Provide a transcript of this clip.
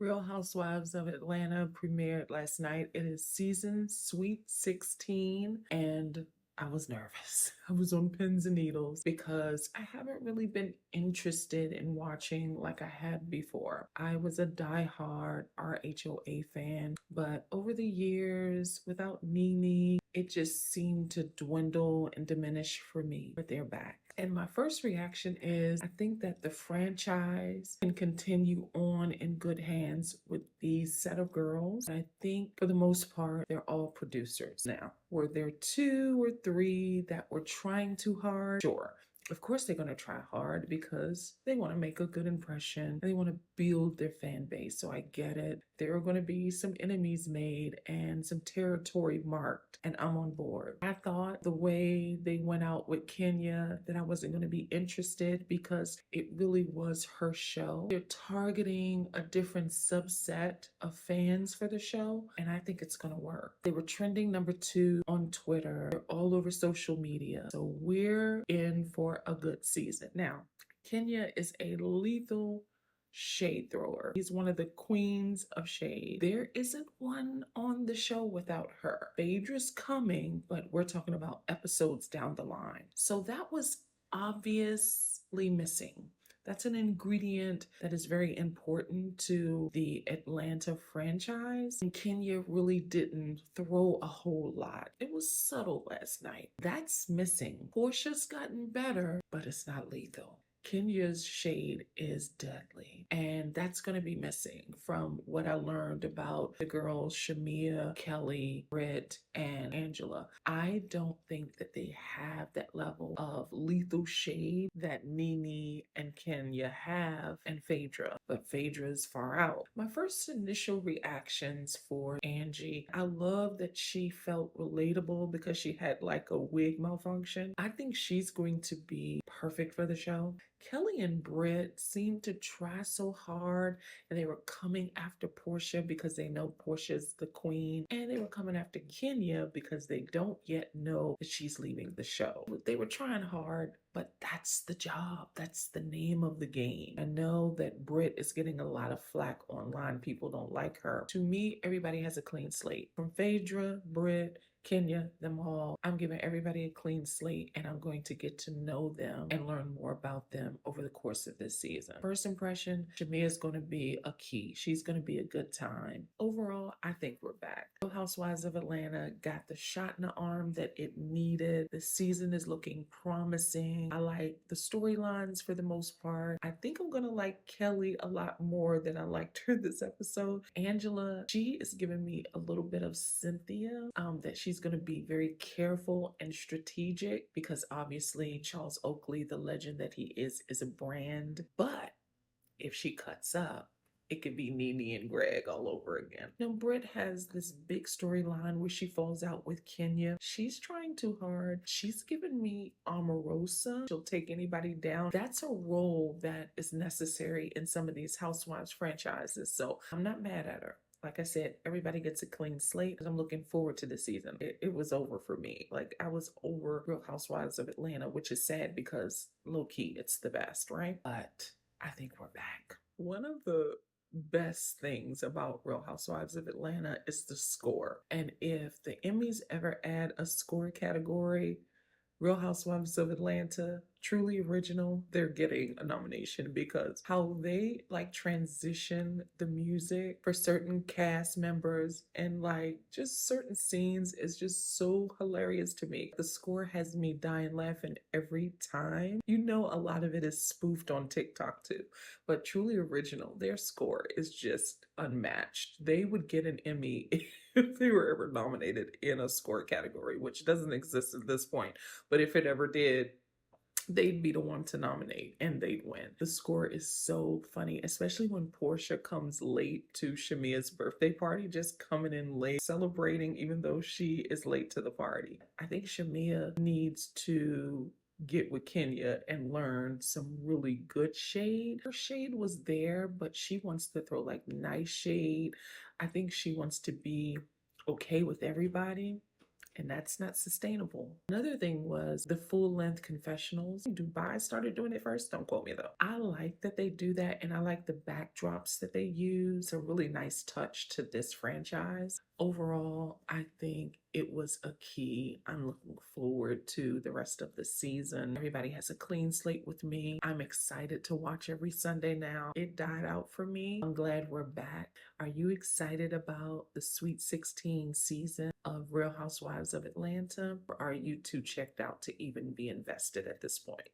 Real Housewives of Atlanta premiered last night. It is season Sweet 16, and I was nervous. I was on pins and needles because I haven't really been interested in watching like I had before. I was a diehard RHOA fan, but over the years, without Nene, it just seemed to dwindle and diminish for me. But they're back. And my first reaction is I think that the franchise can continue on in good hands with these set of girls. I think for the most part, they're all producers now. Were there two or three that were trying too hard? Sure. Of course, they're going to try hard because they want to make a good impression and they want to build their fan base. So I get it. There are going to be some enemies made and some territory marked, and I'm on board. I thought the way they went out with Kenya that I wasn't going to be interested because it really was her show. They're targeting a different subset of fans for the show, and I think it's going to work. They were trending #2 on Twitter. They're all over social media. So we're in for a good season. Now, Kenya is a lethal shade thrower. He's one of the queens of shade. There isn't one on the show without her. Phaedra's coming, but we're talking about episodes down the line. So that was obviously missing. That's an ingredient that is very important to the Atlanta franchise. And Kenya really didn't throw a whole lot. It was subtle last night. That's missing. Porsha's gotten better, but it's not lethal. Kenya's shade is deadly, and that's going to be missing from what I learned about the girls Shamea, Kelly, Britt, and Angela. I don't think that they have that level of lethal shade that Nene and Kenya have and Phaedra, but Phaedra's far out. My first initial reactions for Angie, I love that she felt relatable because she had like a wig malfunction. I think she's going to be perfect for the show. Kelly and Britt seemed to try so hard, and they were coming after Porsha because they know Portia's the queen, and they were coming after Kenya because they don't yet know that she's leaving the show. They were trying hard, but that's the job. That's the name of the game. I know that Britt is getting a lot of flack online. People don't like her. To me, everybody has a clean slate. From Phaedra, Britt, Kenya, them all. I'm giving everybody a clean slate, and I'm going to get to know them and learn more about them over the course of this season. First impression, Shamea is going to be a key. She's going to be a good time. Overall, I think we're back. Real Housewives of Atlanta got the shot in the arm that it needed. The season is looking promising. I like the storylines for the most part. I think I'm going to like Kelly a lot more than I liked her this episode. Angela, she is giving me a little bit of Cynthia, that she's going to be very careful and strategic because obviously Charles Oakley, the legend that he is a brand. But if she cuts up, it could be Nene and Greg all over again. Now, Britt has this big storyline where she falls out with Kenya. She's trying too hard. She's given me Omarosa. She'll take anybody down. That's a role that is necessary in some of these Housewives franchises. So I'm not mad at her. Like I said, everybody gets a clean slate. I'm looking forward to the season. It was over for me. Like, I was over Real Housewives of Atlanta, which is sad because low-key, it's the best, right? But I think we're back. One of the best things about Real Housewives of Atlanta is the score. And if the Emmys ever add a score category, Real Housewives of Atlanta, truly original, they're getting a nomination because how they like transition the music for certain cast members and like just certain scenes is just so hilarious to me. The score has me dying laughing every time. You know, a lot of it is spoofed on TikTok too, but truly original. Their score is just unmatched. They would get an Emmy if they were ever nominated in a score category, which doesn't exist at this point. But if it ever did, they'd be the one to nominate and they'd win. The score is so funny, especially when Porsha comes late to Shamea's birthday party, just coming in late, celebrating even though she is late to the party. I think Shamea needs to get with Kenya and learn some really good shade. Her shade was there, but she wants to throw like nice shade. I think she wants to be okay with everybody. and that's not sustainable. Another thing was the full length confessionals. Dubai started doing it first. Don't quote me though. I like that they do that, and I like the backdrops that they use. A really nice touch to this franchise. Overall, I think it was a key. I'm looking forward to the rest of the season. Everybody has a clean slate with me. I'm excited to watch every Sunday now. It died out for me. I'm glad we're back. Are you excited about the Sweet 16 season of Real Housewives of Atlanta? Or are you too checked out to even be invested at this point?